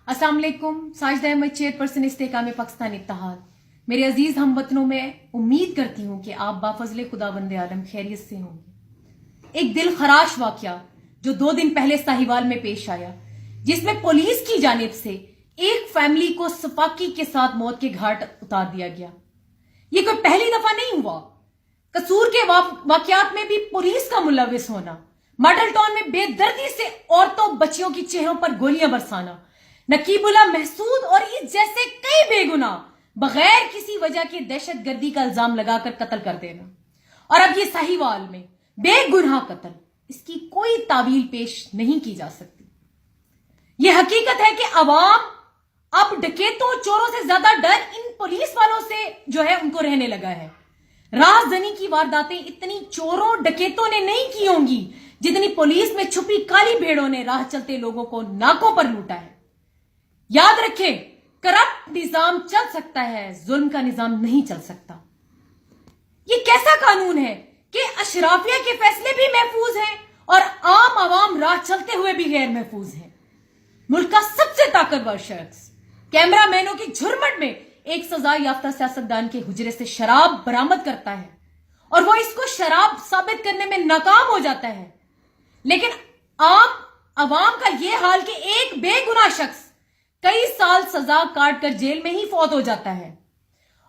अस्सलाम वालेकुम। साजिदा अहमद, चेयरपर्सन इस्तेहकाम पाकिस्तान इत्तेहाद। मेरे अजीज हमवतनों, में उम्मीद करती हूँ कि आप बाफजले खुदावंद आलम खैरियत से होंगे। एक दिल खराश वाकया जो 2 दिन पहले साहिवाल में पेश आया, जिसमें पुलिस की जानिब से एक फैमिली को सफाकी के साथ मौत के घाट उतार दिया गया। ये कोई पहली दफा नहीं हुआ। कसूर के वाकयात में भी पुलिस का मुलविस होना, मॉडल टाउन में बेदर्दी से औरतों बच्चियों की चेहरों पर गोलियां बरसाना, नकीबुल्लाह महसूद और इस जैसे कई बेगुनाह बगैर किसी वजह के दहशतगर्दी का इल्जाम लगाकर कत्ल कर देना, और अब ये साहिवाल में बेगुनाह कत्ल, इसकी कोई तावील पेश नहीं की जा सकती। ये हकीकत है कि अवाम अब डकैतों चोरों से ज्यादा डर इन पुलिस वालों से जो है उनको रहने लगा है। राहजनी की वारदातें इतनी चोरों डकैतों ने नहीं की होंगी जितनी पुलिस में छुपी काली भेड़ों ने राह चलते लोगों को नाकों पर लूटा है। याद रखें, करप्ट निजाम चल सकता है, जुल्म का निजाम नहीं चल सकता। ये कैसा कानून है कि अशराफिया के फैसले भी महफूज हैं और आम आवाम राह चलते हुए भी गैर महफूज हैं। मुल्क का सबसे ताकतवर शख्स कैमरामैनों की झुरमट में एक सजा याफ्ता सियासतदान के हुजरे से शराब बरामद करता है और वो इसको शराब साबित करने में नाकाम हो जाता है। लेकिन आम आवाम का यह हाल कि एक बेगुनाह शख्स कई साल सजा काट कर जेल में ही फौत हो जाता है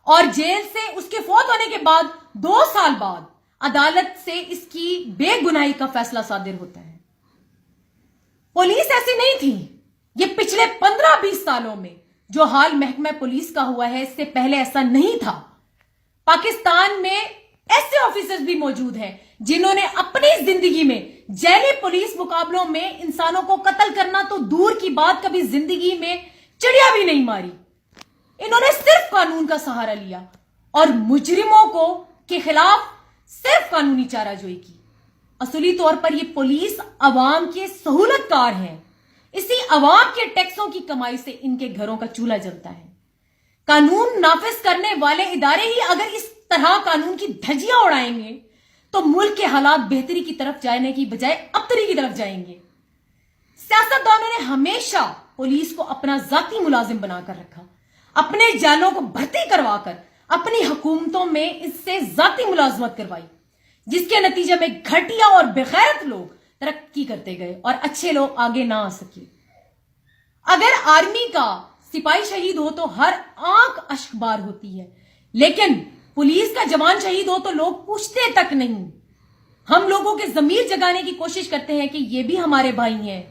और जेल से उसके फौत होने के बाद 2 साल बाद अदालत से इसकी बेगुनाही का फैसला सादिर होता है। पुलिस ऐसी नहीं थी। ये पिछले 15-20 सालों में जो हाल महकमा पुलिस का हुआ है, इससे पहले ऐसा नहीं था। पाकिस्तान में ऐसे ऑफिसर्स भी मौजूद हैं जिन्होंने अपनी जिंदगी में जैली पुलिस मुकाबलों में इंसानों को कत्ल करना तो दूर की बात, कभी जिंदगी में चिड़िया भी नहीं मारी। इन्होंने सिर्फ कानून का सहारा लिया और मुजरिमों को के खिलाफ सिर्फ कानूनी चाराजोई की। असली तौर पर ये पुलिस अवाम के सहूलतकार हैं। इसी अवाम के टैक्सों की कमाई से इनके घरों का चूल्हा जलता है। कानून नाफिज करने वाले इदारे ही अगर इस तरह कानून की धज्जियां उड़ाएंगे तो मुल्क के हालात बेहतरी की तरफ जाने की बजाय अबतरी की तरफ जाएंगे। सियासतदानों ने हमेशा पुलिस को अपना जाती मुलाजिम बनाकर रखा, अपने जालों को भर्ती करवाकर अपनी हुकूमतों में इससे जाती मुलाजमत करवाई, जिसके नतीजे में घटिया और बेगैरत लोग तरक्की करते गए और अच्छे लोग आगे ना आ सके। अगर आर्मी का सिपाही शहीद हो तो हर आंख अश्कबार होती है, लेकिन पुलिस का जवान शहीद हो तो लोग पूछते तक नहीं। हम लोगों के जमीर जगाने की कोशिश करते हैं कि ये भी हमारे भाई हैं,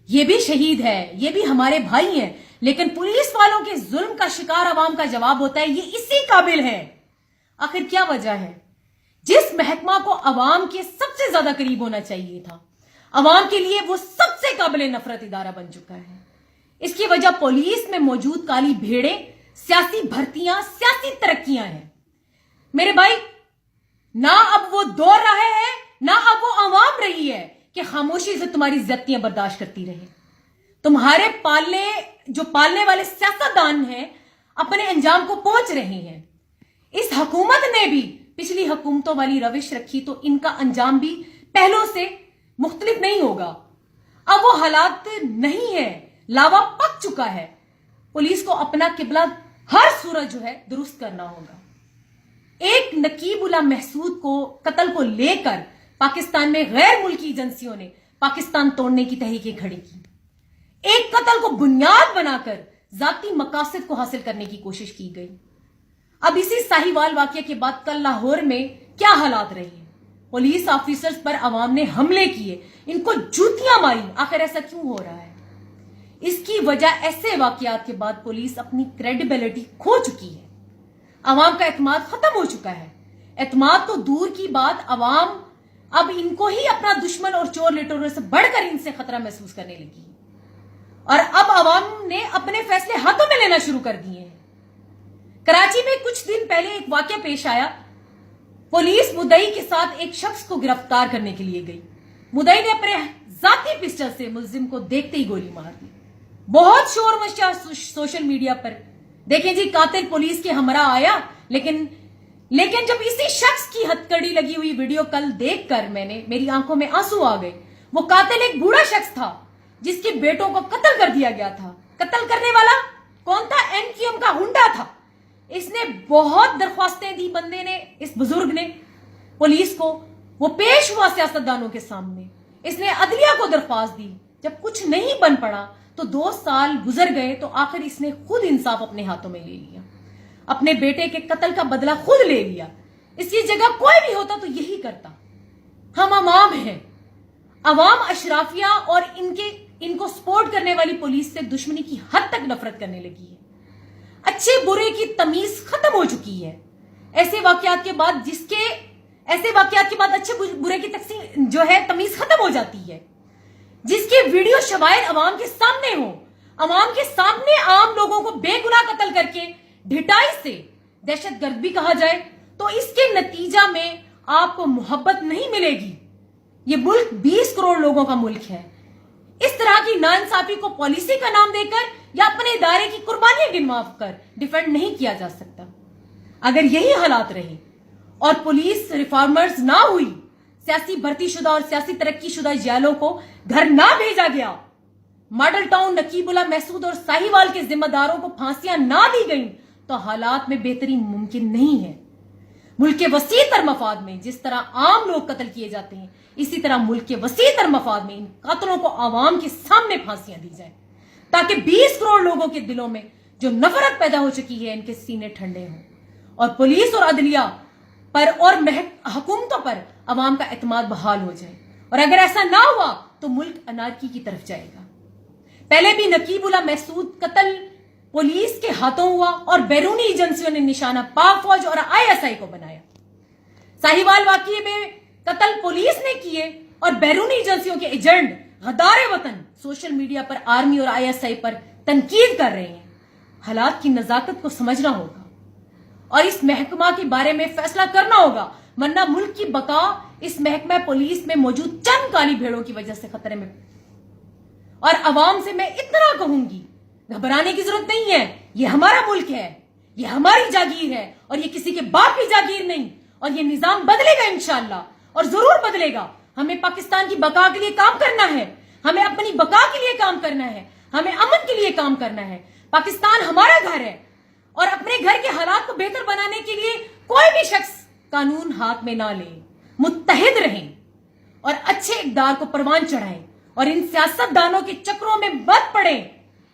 ये भी शहीद है, ये भी हमारे भाई हैं, लेकिन पुलिस वालों के जुल्म का शिकार अवाम का जवाब होता है ये इसी काबिल है। आखिर क्या वजह है? जिस महकमा को अवाम के सबसे ज्यादा करीब होना चाहिए था, अवाम के लिए वो सबसे काबिल नफरत इदारा बन चुका है। इसकी वजह पुलिस में मौजूद काली भेड़ें, सियासी भर्तियां, सियासी तरक्कियां हैं। मेरे भाई, ना अब वो दौर रहे हैं, ना अब वो अवाम रही है कि खामोशी से तुम्हारी ज्यादतियां बर्दाश्त करती रहे। तुम्हारे पालने वाले सियासतदान हैं अपने अंजाम को पहुंच रहे हैं। इस हुकूमत ने भी पिछली हुकूमतों वाली रविश रखी तो इनका अंजाम भी पहलों से मुख्तलिफ नहीं होगा। अब वो हालात नहीं है, लावा पक चुका है। पुलिस को अपना किबला हर सूरत जो है दुरुस्त करना होगा। एक नकीबुल्लाह महसूद को कत्ल को लेकर पाकिस्तान में गैर मुल्की एजेंसियों ने पाकिस्तान तोड़ने की तहरीकें खड़ी की। एक कत्ल को बुनियाद बनाकर जाती मकासद को हासिल करने की कोशिश की गई। अब इसी साहिवाल वाकये के बाद कल लाहौर में क्या हालात रहे? पुलिस ऑफिसर्स पर अवाम ने हमले किए, इनको जूतियां मारी। आखिर ऐसा क्यों हो रहा है? इसकी वजह ऐसे वाकयात के बाद पुलिस अपनी क्रेडिबिलिटी खो चुकी है। अवाम का एतमाद खत्म हो चुका है। एतमाद तो दूर की बात, अवाम अब इनको ही अपना दुश्मन और चोर लुटेरों से बढ़कर इनसे खतरा महसूस करने लगी है और अब अवाम ने अपने फैसले हाथों में लेना शुरू कर दिए हैं। कराची में कुछ दिन पहले एक वाकया पेश आया। पुलिस मुद्दई के साथ एक शख्स को गिरफ्तार करने के लिए गई। मुद्दई ने अपने जाती पिस्टल से मुलजिम को देखते ही गोली मार दी। बहुत शोर मचा सोशल मीडिया पर। देखें जी, कातिल पुलिस के हमरा आया, लेकिन जब इसी शख्स की हथकड़ी लगी हुई वीडियो कल देखकर मेरी आंखों में आंसू आ गए। वो कातिल एक बूढ़ा शख्स था। جس کے بیٹوں کو قتل کر دیا گیا تھا. قتل کرنے والا کون تھا؟ NQM کا ہنڈا تھا. اس نے بہت درخواستیں دی بندے نے، اس بزرگ نے پولیس کو. وہ پیش ہوا سیاستدانوں کے سامنے، اس نے عدلیہ کو درخواست دی. جب کچھ نہیں بن پڑا تو 2 سال گزر گئے تو آخر اس نے خود انصاف اپنے ہاتھوں میں لے لیا، اپنے بیٹے کے قتل کا بدلہ خود لے لیا. اس کی جگہ کوئی بھی ہوتا تو یہی کرتا. ہم عوام ہیں، عوام اشرافیہ اور ان کو سپورٹ کرنے والی پولیس سے دشمنی کی حد تک نفرت کرنے لگی ہے. اچھے برے کی تمیز ختم ہو چکی ہے. ایسے واقعات کے بعد اچھے برے کی تقسیم جو ہے تمیز ختم ہو جاتی ہے. جس کے ویڈیو شوائر عوام کے سامنے ہو، عوام کے سامنے عام لوگوں کو بے گناہ قتل کر کے ڈھٹائی سے دہشت گرد بھی کہا جائے تو اس کے نتیجہ میں آپ کو محبت نہیں ملے گی. یہ ملک 20 کروڑ لوگوں کا ملک ہے. اس طرح کی ناانصافی کو پالیسی کا نام دے کر یا اپنے ادارے کی قربانیاں گنوا کر ڈیفینڈ نہیں کیا جا سکتا. اگر یہی حالات رہے اور پولیس ریفارمرز نہ ہوئی، سیاسی بھرتی شدہ اور سیاسی ترقی شدہ جیلوں کو گھر نہ بھیجا گیا، ماڈل ٹاؤن نقیب اللہ محسود اور ساہیوال کے ذمہ داروں کو پھانسیاں نہ دی گئیں تو حالات میں بہتری ممکن نہیں ہے. ملک کے وسیع تر مفاد میں جس طرح عام لوگ قتل کیے جاتے ہیں، اسی طرح ملک کے وسیع تر مفاد میں ان قاتلوں کو عوام کے سامنے پھانسیاں دی جائیں تاکہ 20 کروڑ لوگوں کے دلوں میں جو نفرت پیدا ہو چکی ہے ان کے سینے ٹھنڈے ہوں اور پولیس اور عدلیہ پر اور حکومتوں پر عوام کا اعتماد بحال ہو جائے. اور اگر ایسا نہ ہوا تو ملک انارکی کی طرف جائے گا. پہلے بھی نقیب اللہ محسود قتل پولیس کے ہاتھوں ہوا اور بیرونی ایجنسیوں نے نشانہ پاک فوج اور ISI کو بنایا. ساہیوال واقعے میں قتل پولیس نے کیے اور بیرونی ایجنسیوں کے ایجنٹ غدار وطن سوشل میڈیا پر آرمی اور ISI پر تنقید کر رہے ہیں. حالات کی نزاکت کو سمجھنا ہوگا اور اس محکمہ کے بارے میں فیصلہ کرنا ہوگا، ورنہ ملک کی بقا اس محکمہ پولیس میں موجود چند کالی بھیڑوں کی وجہ سے خطرے میں. اور عوام سے میں اتنا کہوں گی، گھبرانے کی ضرورت نہیں ہے. یہ ہمارا ملک ہے، یہ ہماری جاگیر ہے اور یہ کسی کے باپ کی جاگیر نہیں. اور یہ نظام بدلے گا انشاءاللہ، اور ضرور بدلے گا. ہمیں پاکستان کی بقا کے لیے کام کرنا ہے، ہمیں اپنی بقا کے لیے کام کرنا ہے، ہمیں امن کے لیے کام کرنا ہے. پاکستان ہمارا گھر ہے اور اپنے گھر کے حالات کو بہتر بنانے کے لیے کوئی بھی شخص قانون ہاتھ میں نہ لے. متحد رہیں اور اچھے اقدار کو پروان چڑھائیں اور ان سیاست دانوں کے چکروں میں مت پڑیں.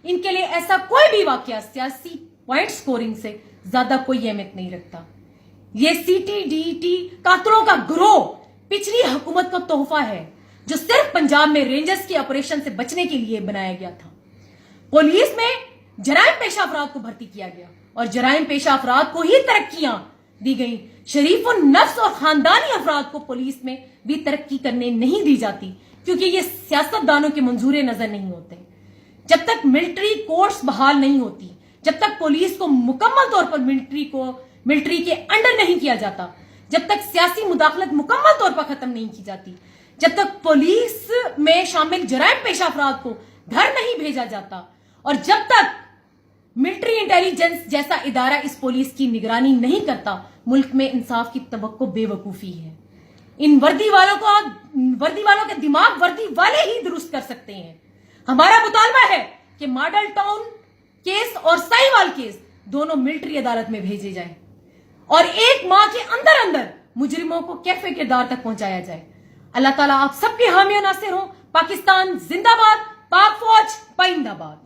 ان کے لیے ایسا کوئی بھی واقعہ سیاسی پوائنٹ سکورنگ سے زیادہ کوئی اہمیت نہیں رکھتا. یہ CTDT قاتلوں کا گروہ پچھلی حکومت کا تحفہ ہے جو صرف پنجاب میں رینجرز کے آپریشن سے بچنے کے لیے بنایا گیا تھا. پولیس میں جرائم پیشہ افراد کو بھرتی کیا گیا اور جرائم پیشہ افراد کو ہی ترقیاں دی گئیں. شریف النفس اور خاندانی افراد کو پولیس میں بھی ترقی کرنے نہیں دی جاتی کیونکہ یہ سیاست دانوں کے منظور نظر نہیں ہوتے. جب تک ملٹری کورٹس بحال نہیں ہوتی، جب تک پولیس کو مکمل طور پر ملٹری کے انڈر نہیں کیا جاتا، جب تک سیاسی مداخلت مکمل طور پر ختم نہیں کی جاتی، جب تک پولیس میں شامل جرائم پیشہ افراد کو گھر نہیں بھیجا جاتا اور جب تک ملٹری انٹیلیجنس جیسا ادارہ اس پولیس کی نگرانی نہیں کرتا، ملک میں انصاف کی توقع بے وقوفی ہے. ان وردی والوں کے دماغ وردی والے ہی درست کر سکتے ہیں. ہمارا مطالبہ ہے کہ ماڈل ٹاؤن کیس اور ساہیوال کیس دونوں ملٹری عدالت میں بھیجے جائیں اور 1 ماہ کے اندر مجرموں کو کیفے کے دار تک پہنچایا جائے. اللہ تعالیٰ آپ سب کے حامی و ناصر ہوں. پاکستان زندہ باد، پاک فوج پائندہ باد.